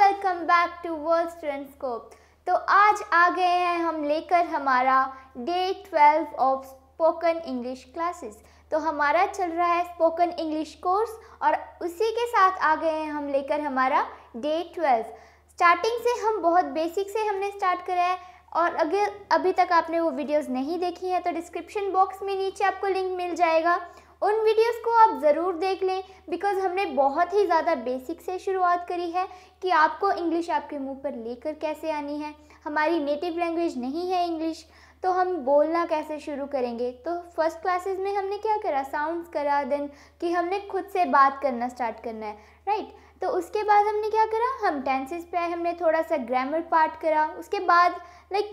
Welcome back to World Student Scope. तो आज आ गए हैं हम लेकर हमारा day 12 of spoken English classes. तो हमारा चल रहा है स्पोकन इंग्लिश कोर्स और उसी के साथ आ गए हैं हम लेकर हमारा डे 12। स्टार्टिंग से हम बहुत बेसिक से हमने स्टार्ट करा है और अगर अभी तक आपने वो वीडियोस नहीं देखी हैं तो डिस्क्रिप्शन बॉक्स में नीचे आपको लिंक मिल जाएगा। उन वीडियोस को आप ज़रूर देख लें बिकॉज़ हमने बहुत ही ज़्यादा बेसिक से शुरुआत करी है कि आपको इंग्लिश आपके मुंह पर लेकर कैसे आनी है। हमारी नेटिव लैंग्वेज नहीं है इंग्लिश, तो हम बोलना कैसे शुरू करेंगे। तो फर्स्ट क्लासेस में हमने क्या करा, साउंड्स करा, देन कि हमने खुद से बात करना स्टार्ट करना है, राइट। तो उसके बाद हमने क्या करा, हम टेंसेस पे आए, हमने थोड़ा सा ग्रामर पार्ट करा, उसके बाद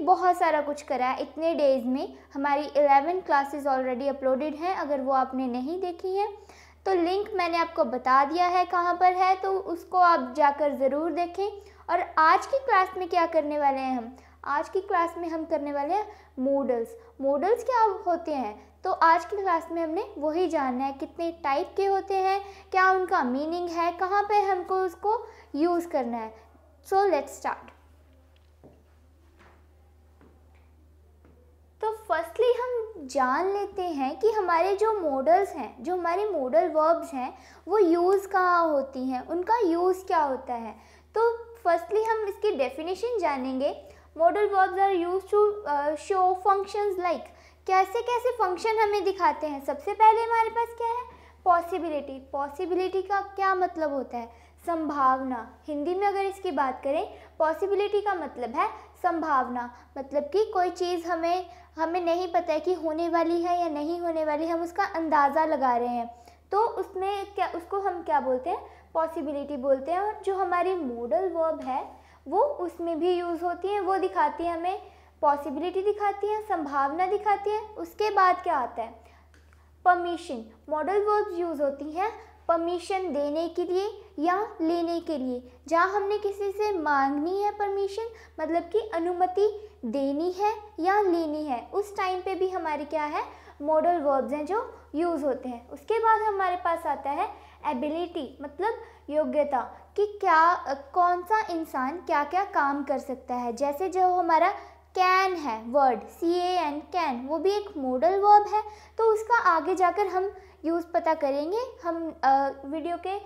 बहुत सारा कुछ करा है। इतने डेज़ में हमारी 11 क्लासेस ऑलरेडी अपलोडेड हैं। अगर वो आपने नहीं देखी हैं तो लिंक मैंने आपको बता दिया है कहाँ पर है, तो उसको आप जाकर ज़रूर देखें। और आज की क्लास में क्या करने वाले हैं हम, आज की क्लास में हम करने वाले हैं मॉडल्स। मॉडल्स क्या होते हैं, तो आज की क्लास में हमने वही जानना है कितने टाइप के होते हैं, क्या उनका मीनिंग है, कहाँ पे हमको उसको यूज़ करना है। So let's start. तो फर्स्टली हम जान लेते हैं कि हमारे जो मॉडल्स हैं, जो हमारे मॉडल वर्ब्स हैं, वो यूज़ कहाँ होती हैं, उनका यूज़ क्या होता है। तो फर्स्टली हम इसकी डेफिनेशन जानेंगे। Modal verbs are used to show functions like, कैसे कैसे फंक्शन हमें दिखाते हैं। सबसे पहले हमारे पास क्या है, पॉसिबिलिटी। पॉसिबिलिटी का क्या मतलब होता है, संभावना। हिंदी में अगर इसकी बात करें, पॉसिबिलिटी का मतलब है संभावना, मतलब कि कोई चीज़ हमें नहीं पता है कि होने वाली है या नहीं होने वाली, हम उसका अंदाज़ा लगा रहे हैं, तो उसमें क्या, उसको हम क्या बोलते हैं, पॉसिबिलिटी बोलते हैं। और जो हमारी मॉडल वर्ब है वो उसमें भी यूज़ होती है, वो दिखाती है हमें, पॉसिबिलिटी दिखाती है, संभावना दिखाती है। उसके बाद क्या आता है, परमिशन। मॉडल वर्ब्स यूज़ होती हैं परमिशन देने के लिए या लेने के लिए। जहाँ हमने किसी से मांगनी है परमिशन, मतलब कि अनुमति देनी है या लेनी है, उस टाइम पे भी हमारे क्या है, मॉडल वर्ब्स हैं जो यूज़ होते हैं। उसके बाद हमारे पास आता है एबिलिटी, मतलब योग्यता, कि क्या कौन सा इंसान क्या क्या काम कर सकता है। जैसे जो हमारा कैन है वर्ड, CAN, कैन, वो भी एक मॉडल वर्ब है, तो उसका आगे जाकर हम यूज़ पता करेंगे। हम वीडियो के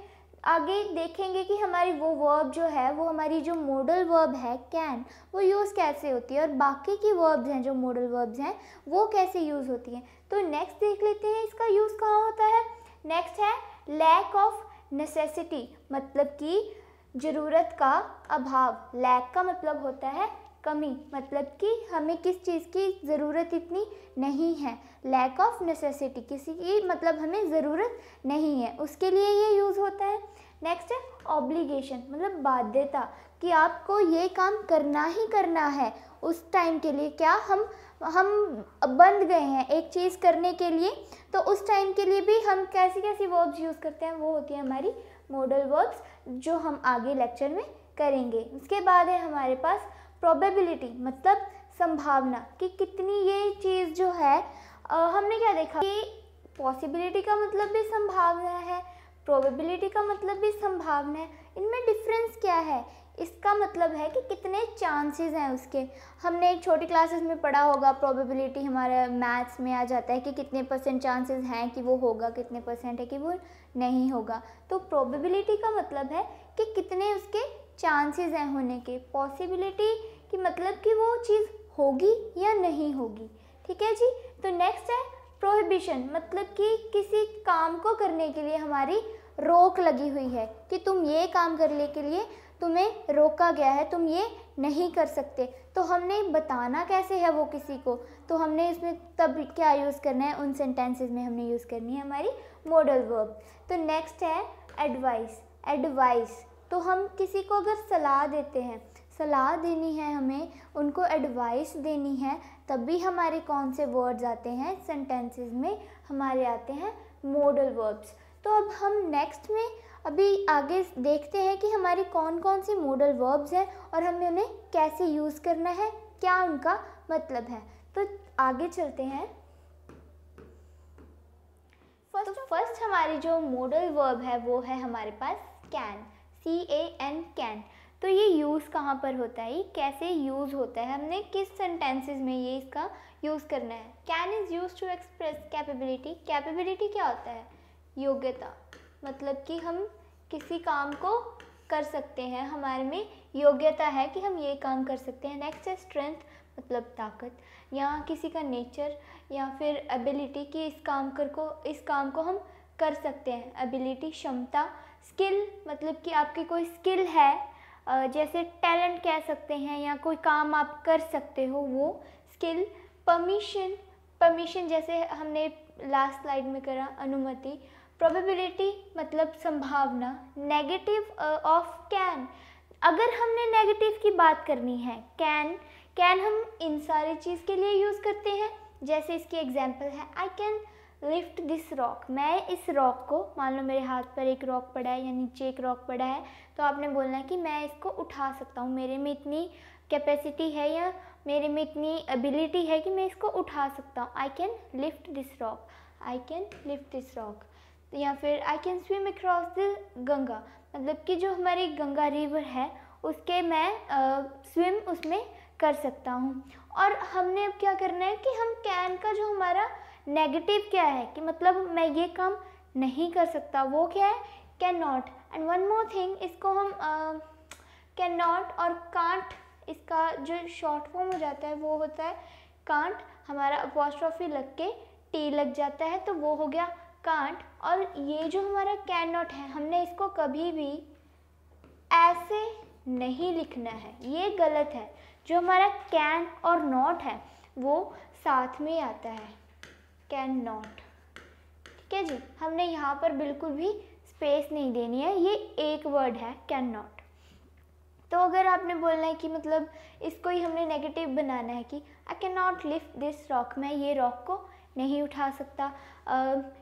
आगे देखेंगे कि हमारी वो वर्ब जो है, वो हमारी जो मॉडल वर्ब है कैन, वो यूज़ कैसे होती है, और बाकी की वर्ब्स हैं जो मॉडल वर्ब्स हैं वो कैसे यूज़ होती हैं। तो नेक्स्ट देख लेते हैं इसका यूज़ कहाँ होता है। नेक्स्ट है लैक ऑफ नेसेसिटी, मतलब कि ज़रूरत का अभाव। लैक का मतलब होता है कमी, मतलब कि हमें किस चीज़ की ज़रूरत इतनी नहीं है। लैक ऑफ नेसेसिटी, किसी की मतलब हमें ज़रूरत नहीं है, उसके लिए ये यूज़ होता है। नेक्स्ट है ऑब्लिगेशन, मतलब बाध्यता, कि आपको ये काम करना ही करना है उस टाइम के लिए। क्या हम बंध गए हैं एक चीज़ करने के लिए, तो उस टाइम के लिए भी हम कैसी कैसी वर्ब्स यूज़ करते हैं, वो होती है हमारी मॉडल वर्ब्स, जो हम आगे लेक्चर में करेंगे। उसके बाद है हमारे पास प्रोबेबिलिटी, मतलब संभावना, कि कितनी ये चीज़ जो है, हमने क्या देखा कि पॉसिबिलिटी का मतलब भी संभावना है, प्रोबेबिलिटी का मतलब भी संभावना है। इनमें डिफरेंस क्या है, इसका मतलब है कि कितने चांसेस हैं उसके। हमने एक छोटी क्लासेस में पढ़ा होगा, प्रोबेबिलिटी हमारे मैथ्स में आ जाता है कि कितने % चांसेस हैं कि वो होगा, कितने % है कि वो नहीं होगा। तो प्रोबेबिलिटी का मतलब है कि कितने उसके चांसेस हैं होने के। पॉसिबिलिटी कि मतलब कि वो चीज़ होगी या नहीं होगी, ठीक है जी। तो नेक्स्ट है प्रोहिबिशन, मतलब कि किसी काम को करने के लिए हमारी रोक लगी हुई है, कि तुम ये काम करने के लिए तुम्हें रोका गया है, तुम ये नहीं कर सकते। तो हमने बताना कैसे है वो किसी को, तो हमने इसमें तब क्या यूज़ करना है, उन सेंटेंसेस में हमने यूज़ करनी है हमारी मॉडल वर्ब। तो नेक्स्ट है एडवाइस। एडवाइस, तो हम किसी को अगर सलाह देते हैं, सलाह देनी है हमें, उनको एडवाइस देनी है, तब भी हमारे कौन से वर्ड्स आते हैं सेंटेंसेस में, हमारे आते हैं मॉडल वर्ब्स। तो अब हम नेक्स्ट में अभी आगे देखते हैं कि हमारी कौन कौन सी मॉडल वर्ब्स हैं और हमें उन्हें कैसे यूज़ करना है, क्या उनका मतलब है। तो आगे चलते हैं। फर्स्ट हमारी जो मॉडल वर्ब है वो है हमारे पास कैन, CAN, कैन। तो ये यूज़ कहाँ पर होता है, ये कैसे यूज़ होता है, हमने किस सेंटेंसेस में ये इसका यूज़ करना है। Can is use to express capability. Capability क्या होता है, योग्यता, मतलब कि हम किसी काम को कर सकते हैं, हमारे में योग्यता है कि हम ये काम कर सकते हैं। नेक्स्ट है स्ट्रेंथ, मतलब ताकत, या किसी का नेचर या फिर एबिलिटी कि इस काम को हम कर सकते हैं। एबिलिटी क्षमता, स्किल मतलब कि आपकी कोई स्किल है, जैसे टैलेंट कह सकते हैं, या कोई काम आप कर सकते हो वो स्किल। परमिशन, परमिशन जैसे हमने लास्ट स्लाइड में करा, अनुमति। प्रोबेबिलिटी मतलब संभावना। नेगेटिव ऑफ कैन, अगर हमने नेगेटिव की बात करनी है, कैन हम इन सारी चीज़ के लिए यूज़ करते हैं। जैसे इसकी एग्जांपल है I can lift this rock, मैं इस रॉक को, मान लो मेरे हाथ पर एक रॉक पड़ा है या नीचे एक रॉक पड़ा है, तो आपने बोलना है कि मैं इसको उठा सकता हूँ, मेरे में इतनी कैपेसिटी है या मेरे में इतनी एबिलिटी है कि मैं इसको उठा सकता हूँ। I can lift this rock, I can lift this rock. या फिर I can swim across the Ganga, मतलब कि जो हमारी गंगा रिवर है उसके मैं स्विम उसमें कर सकता हूँ। और हमने अब क्या करना है कि हम कैन का जो हमारा नेगेटिव क्या है कि मतलब मैं ये काम नहीं कर सकता, वो क्या है, can not. And one more thing, इसको हम कैन नॉट और कांट, इसका जो शॉर्ट फॉर्म हो जाता है वो होता है कांट, हमारा अपॉस्ट्रोफी लग के टी लग जाता है तो वो हो गया कांट। और ये जो हमारा कैन नॉट है, हमने इसको कभी भी ऐसे नहीं लिखना है, ये गलत है। जो हमारा कैन और नॉट है वो साथ में आता है, कैन नॉट, ठीक है जी। हमने यहाँ पर बिल्कुल भी स्पेस नहीं देनी है, ये एक वर्ड है कैन नॉट। तो अगर आपने बोलना है कि मतलब इसको ही हमने नेगेटिव बनाना है कि I can not lift this rock, मैं ये रॉक को नहीं उठा सकता।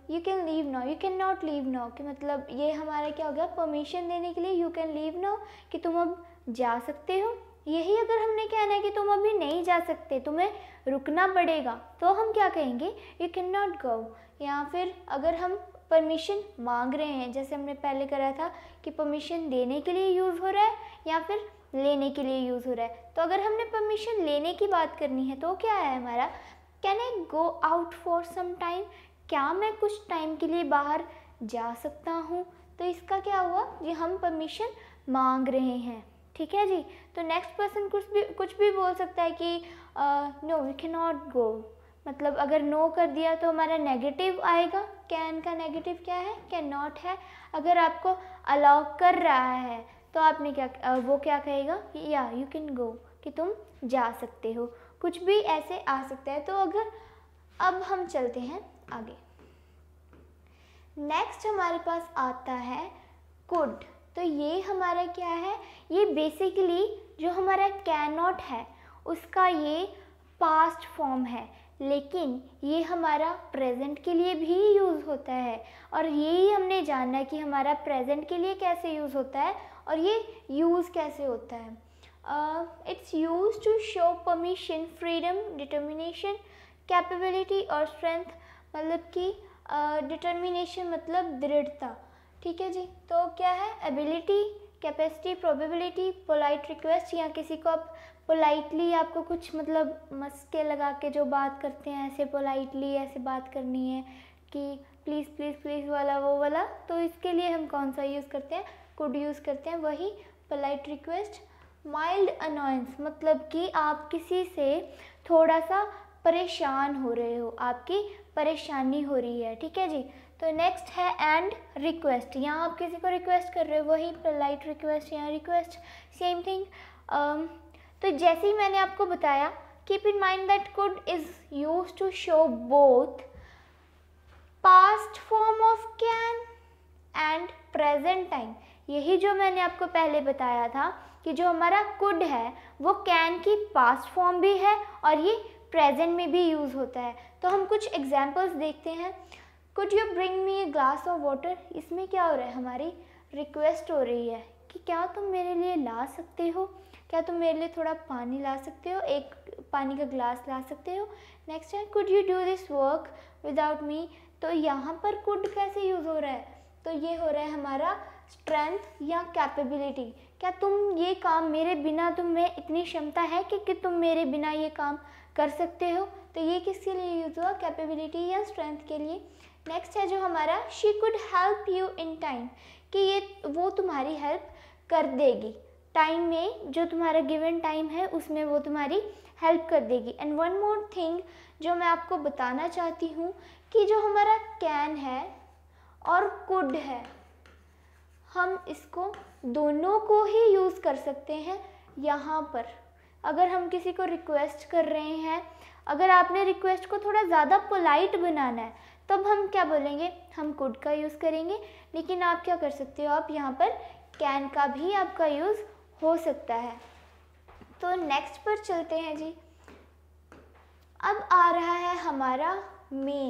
You can leave now, you can not leave now कि मतलब ये हमारा क्या हो गया, परमिशन देने के लिए यू कैन लीव नाउ कि तुम अब जा सकते हो। यही अगर हमने कहना है कि तुम अभी नहीं जा सकते, तुम्हें रुकना पड़ेगा, तो हम क्या कहेंगे, यू कैन नॉट गो। या फिर अगर हम परमिशन मांग रहे हैं, जैसे हमने पहले करा था कि परमिशन देने के लिए यूज़ हो रहा है या फिर लेने के लिए यूज़ हो रहा है, तो अगर हमने परमिशन लेने की बात करनी है तो क्या है हमारा, can I go out for some time, क्या मैं कुछ टाइम के लिए बाहर जा सकता हूँ। तो इसका क्या हुआ, ये हम परमिशन मांग रहे हैं, ठीक है जी। तो नेक्स्ट पर्सन कुछ भी बोल सकता है कि no we can not go, मतलब अगर नो कर दिया तो हमारा नेगेटिव आएगा, कैन का नेगेटिव क्या है, कैन नॉट है। अगर आपको अलाउ कर रहा है तो आपने क्या वो क्या कहेगा कि या यू कैन गो, कि तुम जा सकते हो। कुछ भी ऐसे आ सकता है। तो अगर अब हम चलते हैं आगे, नेक्स्ट हमारे पास आता है कुड। तो ये हमारा क्या है, ये बेसिकली जो हमारा कैन नॉट है उसका ये पास्ट फॉर्म है, लेकिन ये हमारा प्रेजेंट के लिए भी यूज़ होता है। और यही हमने जानना है कि हमारा प्रेजेंट के लिए कैसे यूज़ होता है और ये यूज़ कैसे होता है। It's use to show permission, freedom, determination, capability और स्ट्रेंथ, मतलब कि डिटर्मिनेशन मतलब दृढ़ता, ठीक है जी। तो क्या है, ability, capacity, probability, polite request, या किसी को आप पोलाइटली, आपको कुछ मतलब मस्के लगा के जो बात करते हैं, ऐसे पोलाइटली ऐसे बात करनी है कि प्लीज़ प्लीज़ प्लीज़ वाला वो वाला, तो इसके लिए हम कौन सा यूज़ करते हैं, कुड यूज़ करते हैं, वही पोलाइट रिक्वेस्ट। माइल्ड अनॉयंस मतलब कि आप किसी से थोड़ा सा परेशान हो रहे हो, आपकी परेशानी हो रही है, ठीक है जी। तो नेक्स्ट है एंड रिक्वेस्ट, यहाँ आप किसी को रिक्वेस्ट कर रहे हो, वही पोलाइट रिक्वेस्ट या रिक्वेस्ट, सेम थिंग। तो जैसे ही मैंने आपको बताया, keep in mind that could is use to show both past form of can and present time. यही जो मैंने आपको पहले बताया था कि जो हमारा कुड है वो कैन की पास्ट फॉर्म भी है और ये प्रेजेंट में भी यूज़ होता है। तो हम कुछ एग्जांपल्स देखते हैं। Could you bring me a glass of water, इसमें क्या हो रहा है, हमारी रिक्वेस्ट हो रही है कि क्या तुम मेरे लिए ला सकते हो, क्या तुम मेरे लिए थोड़ा पानी ला सकते हो, एक पानी का ग्लास ला सकते हो। नेक्स्ट है could you do this work without me, तो यहाँ पर कुड कैसे यूज़ हो रहा है, तो ये हो रहा है हमारा स्ट्रेंथ या कैपेबिलिटी, क्या तुम ये काम मेरे बिना, तुम में इतनी क्षमता है कि तुम मेरे बिना ये काम कर सकते हो। तो ये किसके लिए यूज़ हुआ, कैपेबिलिटी या स्ट्रेंथ के लिए। नेक्स्ट है जो हमारा she could help you in time, कि ये वो तुम्हारी हेल्प कर देगी टाइम में, जो तुम्हारा गिवन टाइम है उसमें वो तुम्हारी हेल्प कर देगी। एंड वन मोर थिंग जो मैं आपको बताना चाहती हूँ कि जो हमारा कैन है और कुड है, हम इसको दोनों को ही यूज़ कर सकते हैं यहाँ पर। अगर हम किसी को रिक्वेस्ट कर रहे हैं, अगर आपने रिक्वेस्ट को थोड़ा ज़्यादा पोलाइट बनाना है तब हम क्या बोलेंगे, हम कुड का यूज़ करेंगे। लेकिन आप क्या कर सकते हो, आप यहाँ पर कैन का भी आपका यूज़ हो सकता है। तो नेक्स्ट पर चलते हैं जी। अब आ रहा है हमारा मे।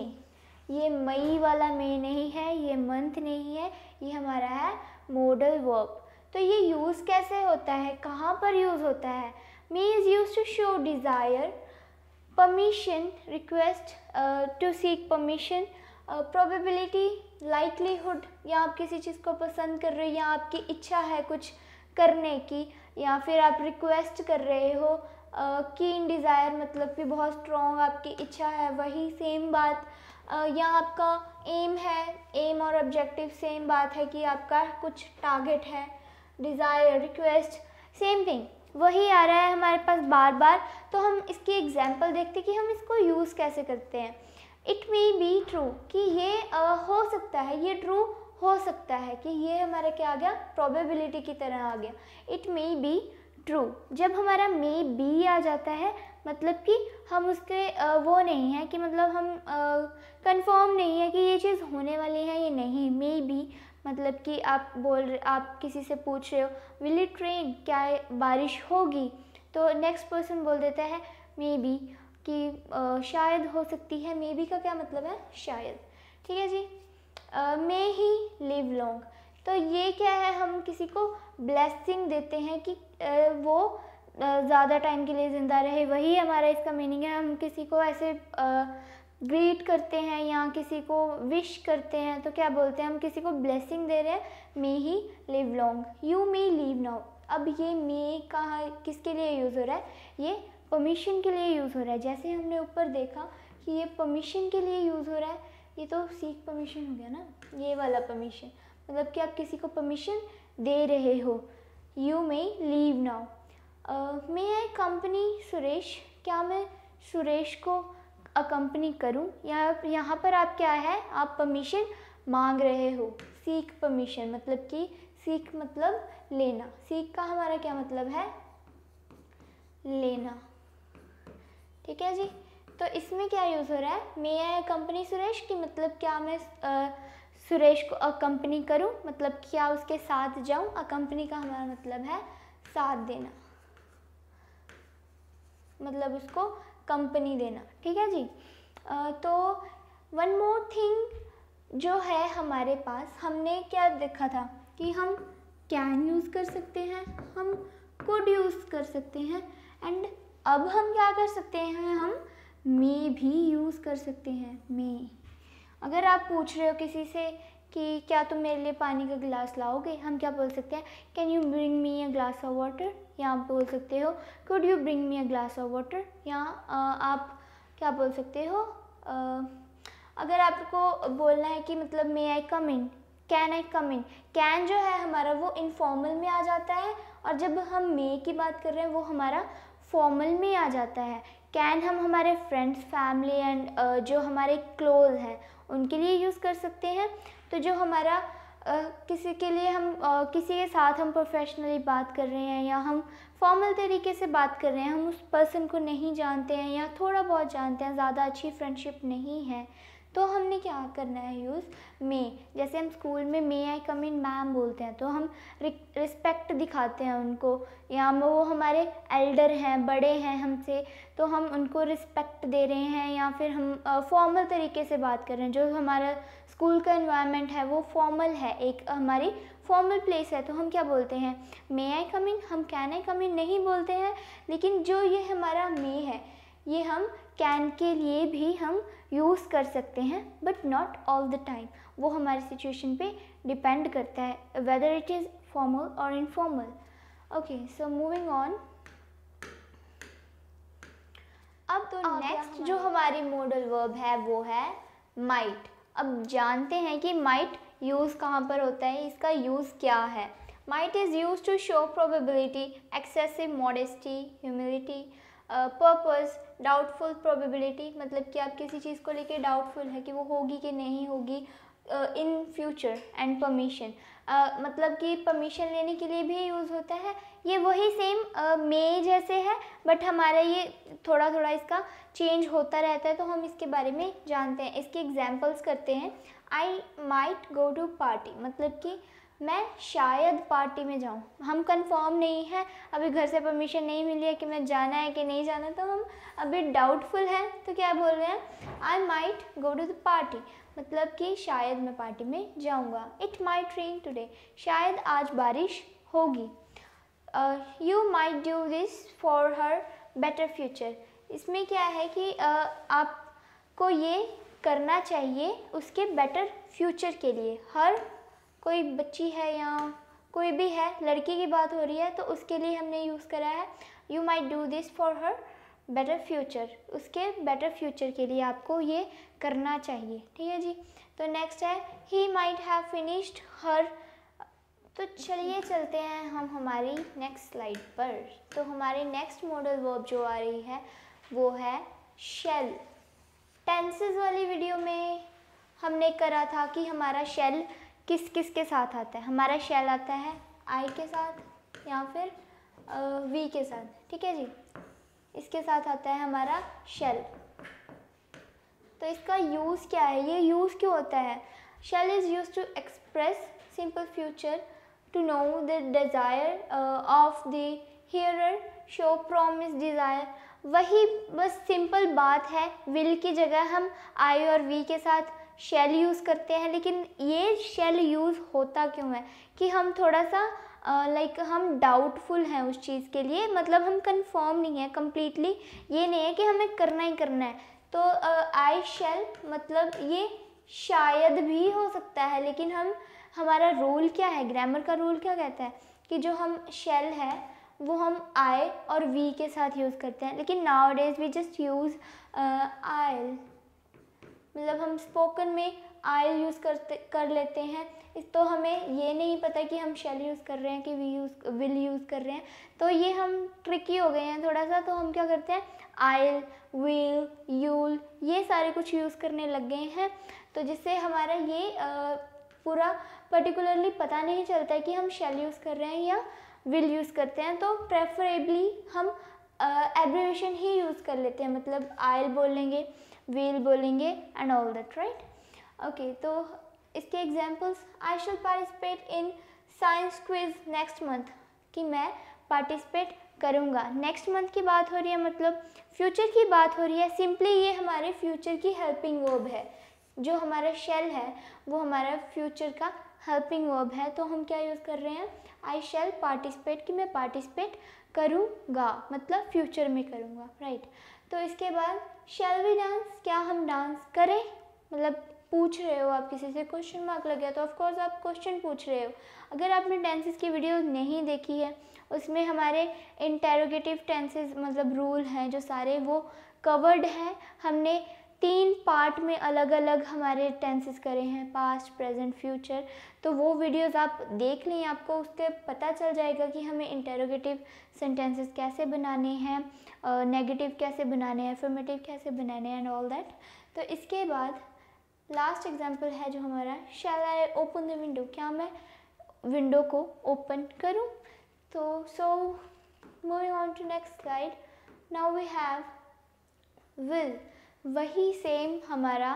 ये मई वाला मे नहीं है, ये मंथ नहीं है, ये हमारा है मॉडल वर्ब। तो ये यूज़ कैसे होता है, कहाँ पर यूज़ होता है। May is use to show desire, permission, request, to seek permission, probability, likelihood, या आप किसी चीज़ को पसंद कर रहे हो या आपकी इच्छा है कुछ करने की, या फिर आप रिक्वेस्ट कर रहे हो। कीन डिज़ायर मतलब कि बहुत स्ट्रॉन्ग आपकी इच्छा है, वही सेम बात। या आपका एम है, एम और ऑब्जेक्टिव सेम बात है कि आपका कुछ टारगेट है। डिज़ायर, रिक्वेस्ट, सेम थिंग, वही आ रहा है हमारे पास बार बार। तो हम इसकी एग्जांपल देखते हैं कि हम इसको यूज़ कैसे करते हैं। इट मे बी ट्रू, कि ये हो सकता है, ये ट्रू हो सकता है, कि ये हमारा क्या आ गया, प्रोबेबिलिटी की तरह आ गया। इट मे बी ट्रू, जब हमारा मे बी आ जाता है मतलब कि हम उसके वो नहीं है कि मतलब हम कंफर्म नहीं है कि ये चीज़ होने वाली है, ये नहीं। मे बी मतलब कि आप किसी से पूछ रहे हो विल इट रेन, क्या बारिश होगी, तो नेक्स्ट पर्सन बोल देता है मे बी, कि शायद हो सकती है। मे बी का क्या मतलब है, शायद। ठीक है जी। मे ही लिव लॉन्ग, तो ये क्या है, हम किसी को ब्लेसिंग देते हैं कि वो ज़्यादा टाइम के लिए ज़िंदा रहे, वही हमारा इसका मीनिंग है। हम किसी को ऐसे ग्रीट करते हैं या किसी को विश करते हैं तो क्या बोलते हैं, हम किसी को ब्लेसिंग दे रहे हैं, may he live long, you may leave now. अब ये मे कहाँ किसके लिए यूज़ हो रहा है, ये परमिशन के लिए यूज़ हो रहा है। जैसे हमने ऊपर देखा कि ये परमिशन के लिए यूज़ हो रहा है, ये तो सीक परमिशन हो गया ना, ये वाला परमिशन मतलब कि आप किसी को परमिशन दे रहे हो। You may leave now. May I company Suresh, क्या मैं सुरेश को अकम्पनी करूं, या यहाँ पर आप क्या है, आप परमिशन मांग रहे हो। सीक परमिशन मतलब कि सीक मतलब लेना, सीक का हमारा क्या मतलब है, लेना। ठीक है जी। तो इसमें क्या यूज़ हो रहा है, मे आई कंपनी सुरेश की मतलब क्या मैं सुरेश को अकम्पनी करूं, मतलब क्या उसके साथ जाऊं। अकम्पनी का हमारा मतलब है साथ देना, मतलब उसको कंपनी देना। ठीक है जी। तो वन मोर थिंग जो है हमारे पास, हमने क्या देखा था कि हम कैन यूज़ कर सकते हैं, हम कुड यूज़ कर सकते हैं, एंड अब हम क्या कर सकते हैं, हम मे भी यूज़ कर सकते हैं। मे, अगर आप पूछ रहे हो किसी से कि क्या तुम मेरे लिए पानी का गिलास लाओगे, हम क्या बोल सकते हैं, can you bring me a glass of water, या आप बोल सकते हो could you bring me a glass of water, या आप क्या बोल सकते हो, अगर आपको बोलना है कि मतलब मे आई कम इन, can I come in. Can जो है हमारा वो इनफॉर्मल में आ जाता है, और जब हम मे की बात कर रहे हैं वो हमारा फॉर्मल में आ जाता है। कैन हम हमारे फ्रेंड्स, फैमिली एंड जो हमारे क्लोज हैं उनके लिए यूज़ कर सकते हैं। तो जो हमारा किसी के लिए हम किसी के साथ हम प्रोफेशनली बात कर रहे हैं या हम फॉर्मल तरीके से बात कर रहे हैं, हम उस पर्सन को नहीं जानते हैं या थोड़ा बहुत जानते हैं, ज़्यादा अच्छी फ्रेंडशिप नहीं है, तो हमने क्या करना है यूज़ मे। जैसे हम स्कूल में मे आई कम इन मैम बोलते हैं तो हम रिस्पेक्ट दिखाते हैं उनको, या वो हमारे एल्डर हैं, बड़े हैं हमसे, तो हम उनको रिस्पेक्ट दे रहे हैं, या फिर हम फॉर्मल तरीके से बात कर रहे हैं। जो हमारा स्कूल का एनवायरनमेंट है वो फॉर्मल है, एक हमारी फॉर्मल प्लेस है, तो हम क्या बोलते हैं, मे आई कम इन। हम कैन आई कम इन नहीं बोलते हैं, लेकिन जो ये हमारा मे है ये हम कैन के लिए भी हम यूज़ कर सकते हैं, but not all the time. वो हमारी सिचुएशन पे डिपेंड करता है वेदर इट इज़ फॉर्मल और informal. Okay, so moving on. अब तो नेक्स्ट जो हमारी मॉडल वर्ब है वो है माइट। अब जानते हैं कि माइट यूज़ कहाँ पर होता है, इसका यूज़ क्या है। Might is use to show probability, excessive modesty, humility, purpose, doubtful probability, मतलब कि आप किसी चीज़ को लेके डाउटफुल है कि वो होगी कि नहीं होगी इन फ्यूचर, एंड परमिशन, मतलब कि परमिशन लेने के लिए भी यूज़ होता है। ये वही सेम मे जैसे है, बट हमारा ये थोड़ा थोड़ा इसका चेंज होता रहता है, तो हम इसके बारे में जानते हैं। इसके एग्जांपल्स करते हैं। I might go to party, मतलब कि मैं शायद पार्टी में जाऊँ। हम कंफर्म नहीं है, अभी घर से परमिशन नहीं मिली है कि मैं जाना है कि नहीं जाना, तो हम अभी डाउटफुल हैं, तो क्या बोल रहे हैं, I might go to the party, मतलब कि शायद मैं पार्टी में जाऊँगा। इट माइट रेन टुडे, शायद आज बारिश होगी। You might do this for her better future, इसमें क्या है कि आपको ये करना चाहिए उसके बेटर फ्यूचर के लिए। हर कोई बच्ची है या कोई भी है, लड़की की बात हो रही है, तो उसके लिए हमने यूज़ करा है you might do this for her better future, उसके बेटर फ्यूचर के लिए आपको ये करना चाहिए। ठीक है जी। तो नेक्स्ट है ही माइट हैव फिनिश्ड हर। तो चलिए चलते हैं हम हमारी नेक्स्ट स्लाइड पर। तो हमारी नेक्स्ट मॉडल वर्ब जो आ रही है वो है शेल। टेंसेस वाली वीडियो में हमने करा था कि हमारा शेल किस किस के साथ आता है। हमारा शेल आता है आई के साथ या फिर वी के साथ। ठीक है जी, इसके साथ आता है हमारा शेल। तो इसका यूज़ क्या है, ये यूज़ क्यों होता है। Shall is use to express simple future, to know the desire of the hearer, show promise desire. वही बस सिंपल बात है, विल की जगह हम आई और वी के साथ शेल यूज़ करते हैं। लेकिन ये शेल यूज़ होता क्यों है कि हम थोड़ा सा हम डाउटफुल हैं उस चीज़ के लिए, मतलब हम कंफर्म नहीं है कम्प्लीटली, ये नहीं है कि हमें करना ही करना है। तो आई शेल मतलब ये शायद भी हो सकता है, लेकिन हमारा रूल क्या है, ग्रामर का रूल क्या कहता है कि जो हम शेल है वो हम आई और वी के साथ यूज़ करते हैं। लेकिन nowadays we just use I'll, मतलब हम स्पोकन में आइल यूज़ कर लेते हैं। इस तो हमें ये नहीं पता कि हम शेल यूज़ कर रहे हैं कि विल यूज़ कर रहे हैं, तो ये हम ट्रिकी हो गए हैं थोड़ा सा। तो हम क्या करते हैं आइल, विल, यूल ये सारे कुछ यूज़ करने लग गए हैं, तो जिससे हमारा ये पूरा पर्टिकुलरली पता नहीं चलता है कि हम शेल यूज़ कर रहे हैं या विल यूज़ करते हैं। तो प्रेफरेबली हम एब्रिविएशन ही यूज़ कर लेते हैं, मतलब आइल बोलेंगे, विल बोलेंगे and all that, right. Okay, तो इसके examples, I shall participate in science quiz next month, कि मैं पार्टिसिपेट करूँगा। नेक्स्ट मंथ की बात हो रही है, मतलब फ्यूचर की बात हो रही है। सिंपली ये हमारे फ्यूचर की हेल्पिंग वर्ब है। जो हमारा शेल है वो हमारा फ्यूचर का हेल्पिंग वर्ब है। तो हम क्या यूज़ कर रहे हैं, आई शैल पार्टिसिपेट, कि मैं पार्टिसिपेट करूँगा, मतलब फ्यूचर में करूँगा, राइट। तो इसके बाद शैल वी डांस, क्या हम डांस करें, मतलब पूछ रहे हो आप किसी से, क्वेश्चन मार्क लग गया तो ऑफ कोर्स आप क्वेश्चन पूछ रहे हो। अगर आपने टेंसेस की वीडियो नहीं देखी है, उसमें हमारे इंटेरोगेटिव टेंसेस मतलब रूल हैं जो सारे वो कवर्ड हैं। हमने 3 पार्ट में अलग अलग हमारे टेंसेस करे हैं, पास्ट, प्रेजेंट, फ्यूचर। तो वो वीडियोस आप देख लें, आपको उसके पता चल जाएगा कि हमें इंटेरोगेटिव सेंटेंसेस कैसे बनाने हैं, नेगेटिव कैसे बनाने हैं, अफर्मेटिव कैसे बनाने हैं एंड ऑल दैट। तो इसके बाद लास्ट एग्जाम्पल है जो हमारा, shall I open the window, क्या मैं विंडो को ओपन करूं। तो so moving on to next slide, now we have will. वही सेम हमारा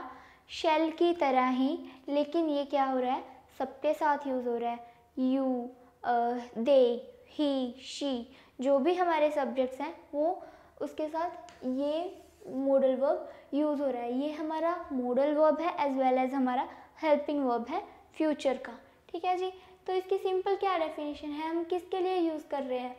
शेल की तरह ही, लेकिन ये क्या हो रहा है, सबके साथ यूज़ हो रहा है। यू, दे, ही, शी, जो भी हमारे सब्जेक्ट्स हैं वो उसके साथ ये मॉडल वर्ब यूज़ हो रहा है। ये हमारा मॉडल वर्ब है एज वेल एज हमारा हेल्पिंग वर्ब है फ्यूचर का। ठीक है जी। तो इसकी सिंपल क्या डेफिनेशन है, हम किसके लिए यूज़ कर रहे हैं,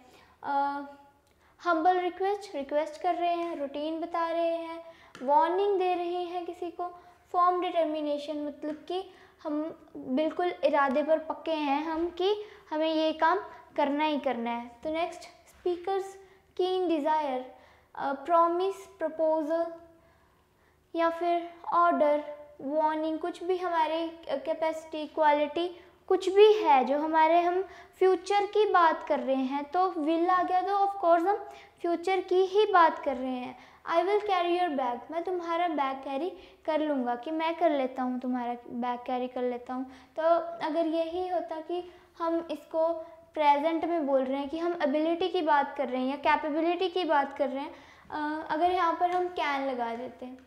हम्बल रिक्वेस्ट, रिक्वेस्ट कर रहे हैं, रूटीन बता रहे हैं, वार्निंग दे रहे हैं किसी को। फॉर्म डिटर्मिनेशन मतलब कि हम बिल्कुल इरादे पर पक्के हैं हम कि हमें ये काम करना ही करना है। तो नेक्स्ट स्पीकर्स कीन डिज़ायर, प्रॉमिस, प्रपोजल या फिर ऑर्डर, वार्निंग, कुछ भी हमारे कैपेसिटी, क्वालिटी, कुछ भी है जो हमारे हम फ्यूचर की बात कर रहे हैं। तो विल आ गया तो ऑफ कोर्स हम फ्यूचर की ही बात कर रहे हैं। I will carry your bag, मैं तुम्हारा बैग कैरी कर लूँगा, कि मैं कर लेता हूँ, तुम्हारा बैग कैरी कर लेता हूँ। तो अगर यही होता कि हम इसको प्रेजेंट में बोल रहे हैं कि हम एबिलिटी की बात कर रहे हैं या कैपेबिलिटी की बात कर रहे हैं, अगर यहाँ पर हम कैन लगा देते हैं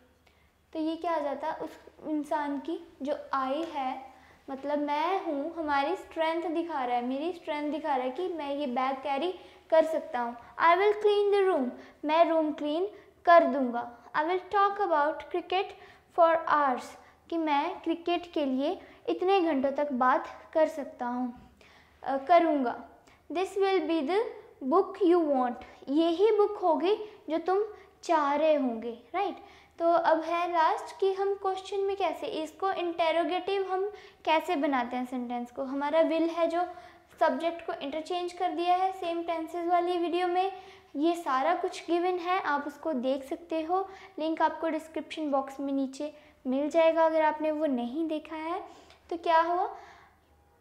तो ये क्या आ जाता, उस इंसान की जो आई है, मतलब मैं हूँ, हमारी स्ट्रेंथ दिखा रहा है, मेरी स्ट्रेंथ दिखा रहा है कि मैं ये बैग कैरी कर सकता हूँ। I will clean the room, मैं रूम क्लीन कर दूँगा। I will talk about cricket for hours, कि मैं क्रिकेट के लिए इतने घंटों तक बात कर सकता हूँ, करूँगा। This will be the book you want, यही बुक होगी जो तुम चाह रहे होंगे, राइट। तो अब है लास्ट कि हम क्वेश्चन में कैसे इसको इंटेरोगेटिव हम कैसे बनाते हैं सेंटेंस को। हमारा विल है जो सब्जेक्ट को इंटरचेंज कर दिया है सेम टेंसेस वाली वीडियो में, ये सारा कुछ गिवन है, आप उसको देख सकते हो, लिंक आपको डिस्क्रिप्शन बॉक्स में नीचे मिल जाएगा अगर आपने वो नहीं देखा है। तो क्या हुआ,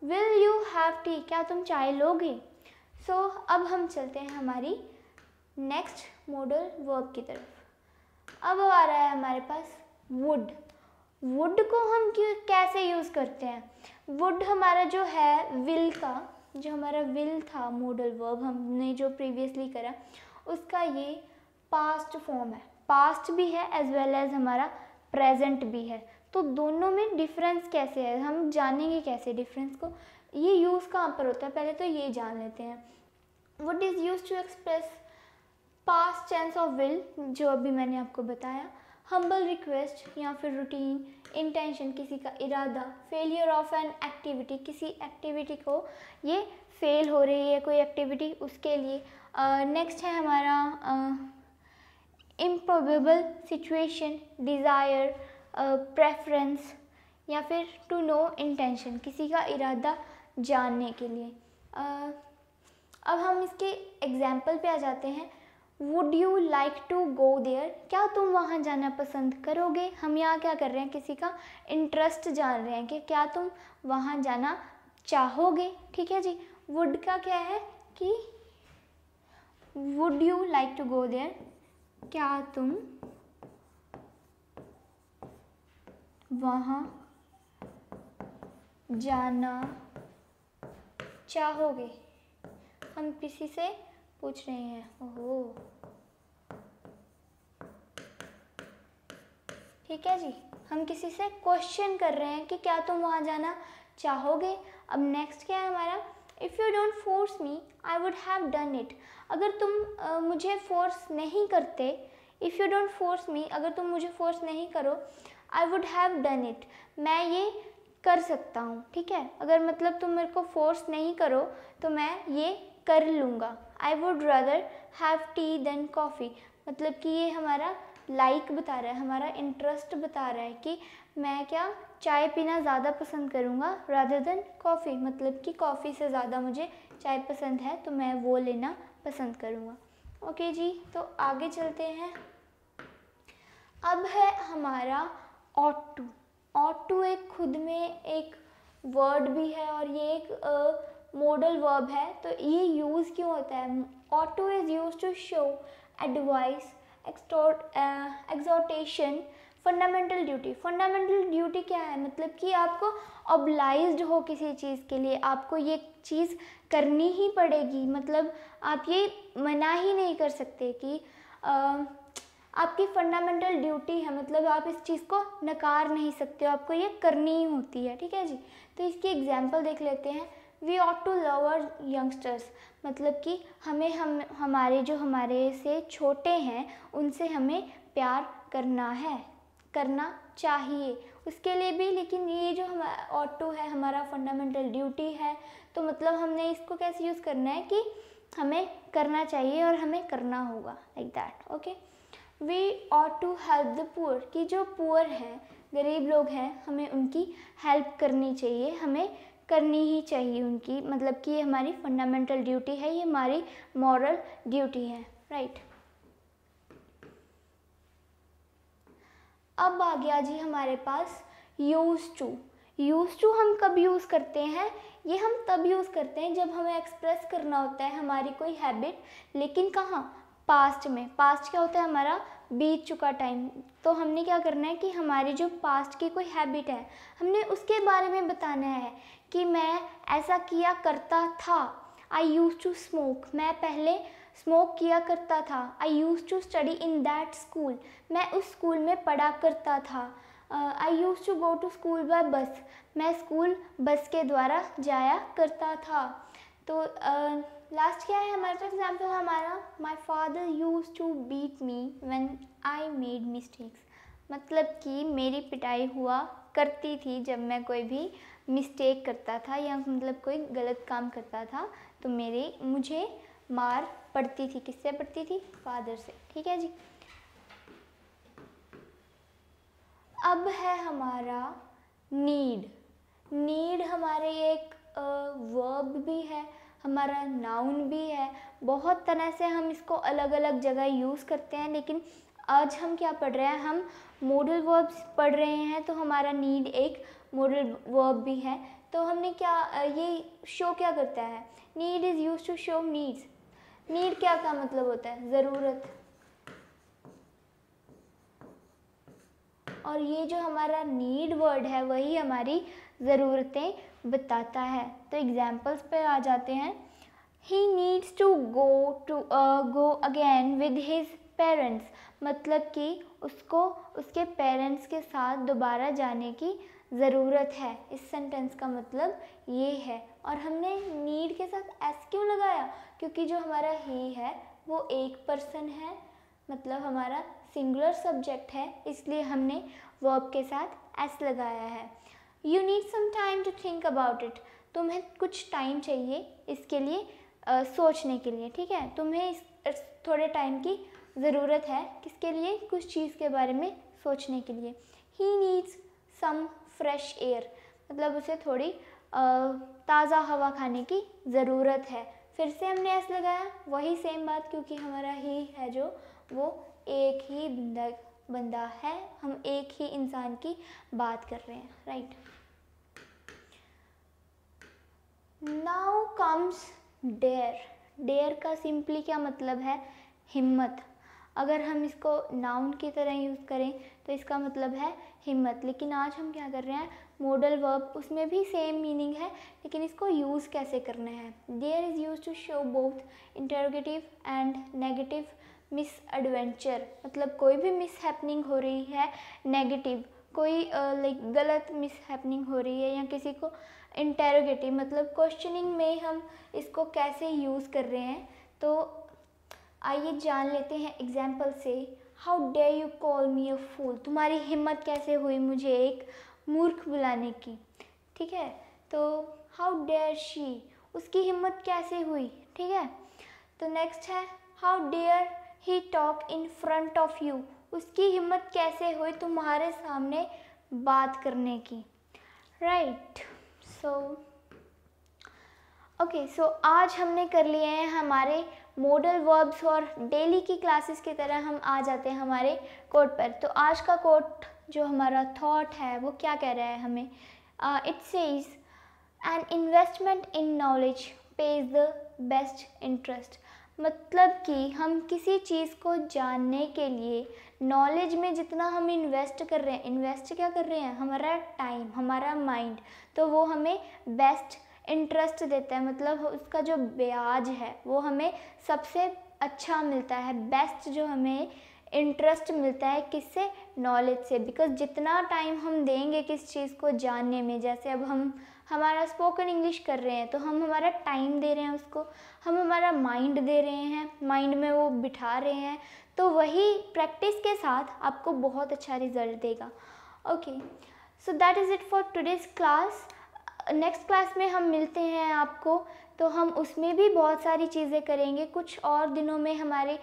विल यू हैव टी, क्या तुम चाय लोगे। सो अब हम चलते हैं हमारी नेक्स्ट मॉडल वर्ब की तरफ। अब आ रहा है हमारे पास वुड। वुड को हम कैसे यूज़ करते हैं। वुड हमारा जो है विल का, जो हमारा विल था मॉडल वर्ब हमने जो प्रीवियसली करा, उसका ये पास्ट फॉर्म है, पास्ट भी है एज वेल एज हमारा प्रेजेंट भी है। तो दोनों में डिफरेंस कैसे है, हम जानेंगे कैसे डिफरेंस को। ये यूज़ कहाँ पर होता है, पहले तो ये जान लेते हैं। Would is use to express past tense of will, जो अभी मैंने आपको बताया। हम्बल रिक्वेस्ट या फिर रूटीन, इंटेंशन, किसी का इरादा, फेलियर ऑफ एन एक्टिविटी, किसी एक्टिविटी को ये फेल हो रही है कोई एक्टिविटी, उसके लिए। नेक्स्ट है हमारा इम्प्रोबेबल सिचुएशन, डिज़ायर, प्रेफरेंस या फिर टू नो इंटेंशन, किसी का इरादा जानने के लिए। अब हम इसके एग्जाम्पल पे आ जाते हैं। Would you like to go there, क्या तुम वहाँ जाना पसंद करोगे। हम यहाँ क्या कर रहे हैं, किसी का इंटरेस्ट जान रहे हैं कि क्या तुम वहाँ जाना चाहोगे, ठीक है जी। वुड का क्या है कि would you like to go there, क्या तुम वहाँ जाना चाहोगे। हम किसी से पूछ रहे हैं, ओहो, ठीक है जी, हम किसी से क्वेश्चन कर रहे हैं कि क्या तुम वहाँ जाना चाहोगे। अब नेक्स्ट क्या है हमारा, if you don't force me I would have done it, अगर तुम मुझे फोर्स नहीं करते, if you don't force me, अगर तुम मुझे फोर्स नहीं करो, I would have done it, मैं ये कर सकता हूँ, ठीक है। अगर मतलब तुम मेरे को फोर्स नहीं करो तो मैं ये कर लूँगा। I would rather have tea than coffee, मतलब कि ये हमारा लाइक बता रहा है, हमारा इंटरेस्ट बता रहा है कि मैं क्या चाय पीना ज़्यादा पसंद करूँगा रादर देन कॉफ़ी, मतलब कि कॉफ़ी से ज़्यादा मुझे चाय पसंद है तो मैं वो लेना पसंद करूँगा। ओके जी, तो आगे चलते हैं। अब है हमारा ऑट टू। ऑट टू एक खुद में एक वर्ड भी है और ये एक मॉडल वर्ब है। तो ये यूज़ क्यों होता है, ought to is use to show, advice, exhortation, fundamental duty. Fundamental duty क्या है, मतलब कि आपको ऑब्लाइज्ड हो किसी चीज़ के लिए, आपको ये चीज़ करनी ही पड़ेगी, मतलब आप ये मना ही नहीं कर सकते कि आपकी फंडामेंटल ड्यूटी है, मतलब आप इस चीज़ को नकार नहीं सकते हो, आपको ये करनी ही होती है, ठीक है जी। तो इसकी एग्जांपल देख लेते हैं। We ought to love our youngsters, मतलब कि हमें हमारे जो हमारे से छोटे हैं उनसे हमें प्यार करना है, करना चाहिए, उसके लिए भी। लेकिन ये जो हमारा ऑट टू है हमारा फंडामेंटल ड्यूटी है, तो मतलब हमने इसको कैसे यूज़ करना है कि हमें करना चाहिए और हमें करना होगा, like that. Okay, we ought to help the poor, कि जो पुअर हैं, गरीब लोग हैं, हमें उनकी हेल्प करनी चाहिए, हमें करनी ही चाहिए उनकी, मतलब कि ये हमारी फंडामेंटल ड्यूटी है, ये हमारी मॉरल ड्यूटी है, राइट। अब आ गया जी हमारे पास यूज टू। यूज टू हम कब यूज़ करते हैं? ये हम तब यूज़ करते हैं जब हमें एक्सप्रेस करना होता है हमारी कोई हैबिट, लेकिन कहाँ? पास्ट में। पास्ट क्या होता है? हमारा बीत चुका टाइम। तो हमने क्या करना है कि हमारी जो पास्ट की कोई हैबिट है, हमने उसके बारे में बताना है कि मैं ऐसा किया करता था। आई यूज टू स्मोक, मैं पहले स्मोक किया करता था। I use to study in that school, मैं उस स्कूल में पढ़ा करता था। I use to go to school by bus, मैं स्कूल बस के द्वारा जाया करता था। तो लास्ट क्या है हमारे पास एग्जाम्पल हमारा? My father use to beat me when I made mistakes, मतलब कि मेरी पिटाई हुआ करती थी जब मैं कोई भी मिस्टेक करता था या मतलब कोई गलत काम करता था, तो मुझे मार पड़ती थी। किससे पड़ती थी? फादर से। ठीक है जी। अब है हमारा नीड। नीड हमारे एक वर्ब भी है, हमारा नाउन भी है। बहुत तरह से हम इसको अलग अलग जगह यूज़ करते हैं, लेकिन आज हम क्या पढ़ रहे हैं? हम मॉडल वर्ब्स पढ़ रहे हैं, तो हमारा नीड एक मॉडल वर्ब भी है। तो हमने क्या ये शो क्या करता है? Need is use to show needs. Need क्या का मतलब होता है? ज़रूरत। और ये जो हमारा नीड वर्ड है वही हमारी ज़रूरतें बताता है। तो एग्जाम्पल्स पे आ जाते हैं। He needs to go again with his parents, मतलब कि उसको उसके पेरेंट्स के साथ दोबारा जाने की ज़रूरत है। इस सेंटेंस का मतलब ये है। और हमने नीड के साथ एस क्यों लगाया? क्योंकि जो हमारा ही है वो एक पर्सन है, मतलब हमारा सिंगुलर सब्जेक्ट है, इसलिए हमने वर्ब के साथ एस लगाया है। You need some time to think about it, तुम्हें कुछ टाइम चाहिए इसके लिए सोचने के लिए। ठीक है, तुम्हें थोड़े टाइम की ज़रूरत है किसके लिए? कुछ चीज़ के बारे में सोचने के लिए। He needs some fresh air, मतलब उसे थोड़ी ताज़ा हवा खाने की ज़रूरत है। फिर से हमने एस लगाया, वही सेम बात, क्योंकि हमारा ही है जो वो एक ही बंदा है, हम एक ही इंसान की बात कर रहे हैं, right. Now comes dare. Dare का सिंपली क्या मतलब है? हिम्मत। अगर हम इसको नाउन की तरह यूज़ करें तो इसका मतलब है हिम्मत, लेकिन आज हम क्या कर रहे हैं? मॉडल वर्ब, उसमें भी सेम मीनिंग है, लेकिन इसको यूज़ कैसे करना है? Dare is use to show both interrogative and negative misadventure, मतलब कोई भी मिस हैपनिंग हो रही है नेगेटिव, कोई लाइक गलत मिस हैपनिंग हो रही है, या किसी को इंटेरोगेटिव मतलब क्वेश्चनिंग में हम इसको कैसे यूज़ कर रहे हैं। तो आइए जान लेते हैं एग्जाम्पल से। How dare you call me a fool, तुम्हारी हिम्मत कैसे हुई मुझे एक मूर्ख बुलाने की। ठीक है, तो हाउ डेयर शी, उसकी हिम्मत कैसे हुई। ठीक है, तो नेक्स्ट है how dare he talk in front of you, उसकी हिम्मत कैसे हुई तुम्हारे सामने बात करने की, राइट। सो आज हमने कर लिए हैं हमारे मॉडल वर्ब्स, और डेली की क्लासेस की तरह हम आ जाते हैं हमारे कोट पर। तो आज का कोट जो हमारा थॉट है वो क्या कह रहा है हमें? It says an investment in knowledge page the best interest, मतलब कि हम किसी चीज़ को जानने के लिए नॉलेज में जितना हम इन्वेस्ट कर रहे हैं, इन्वेस्ट क्या कर रहे हैं? हमारा टाइम, हमारा माइंड, तो वो हमें बेस्ट इंटरेस्ट देता है, मतलब उसका जो ब्याज है वो हमें सबसे अच्छा मिलता है। बेस्ट जो हमें इंटरेस्ट मिलता है किससे? नॉलेज से। बिकॉज जितना टाइम हम देंगे किस चीज़ को जानने में, जैसे अब हम हमारा स्पोकन इंग्लिश कर रहे हैं तो हम हमारा टाइम दे रहे हैं उसको, हम हमारा माइंड दे रहे हैं, माइंड में वो बिठा रहे हैं, तो वही प्रैक्टिस के साथ आपको बहुत अच्छा रिजल्ट देगा। Okay, so that is it for today's class. Next class में हम मिलते हैं आपको, तो हम उसमें भी बहुत सारी चीज़ें करेंगे। कुछ और दिनों में हमारी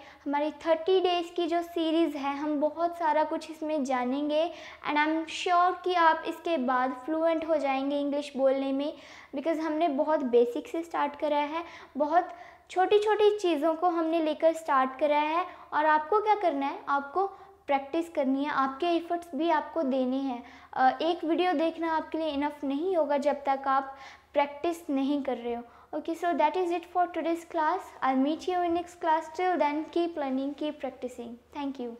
30 डेज़ की जो सीरीज़ है, हम बहुत सारा कुछ इसमें जानेंगे। एंड आई एम श्योर कि आप इसके बाद फ्लुएंट हो जाएंगे इंग्लिश बोलने में, बिकॉज़ हमने बहुत बेसिक से स्टार्ट करा है, बहुत छोटी छोटी चीज़ों को हमने लेकर स्टार्ट करा है। और आपको क्या करना है, आपको प्रैक्टिस करनी है, आपके एफर्ट्स भी आपको देने हैं। एक वीडियो देखना आपके लिए इनफ नहीं होगा जब तक आप प्रैक्टिस नहीं कर रहे हो। Okay, so that is it for today's class. I'll meet you in next class. Till then, keep learning, keep practicing. Thank you.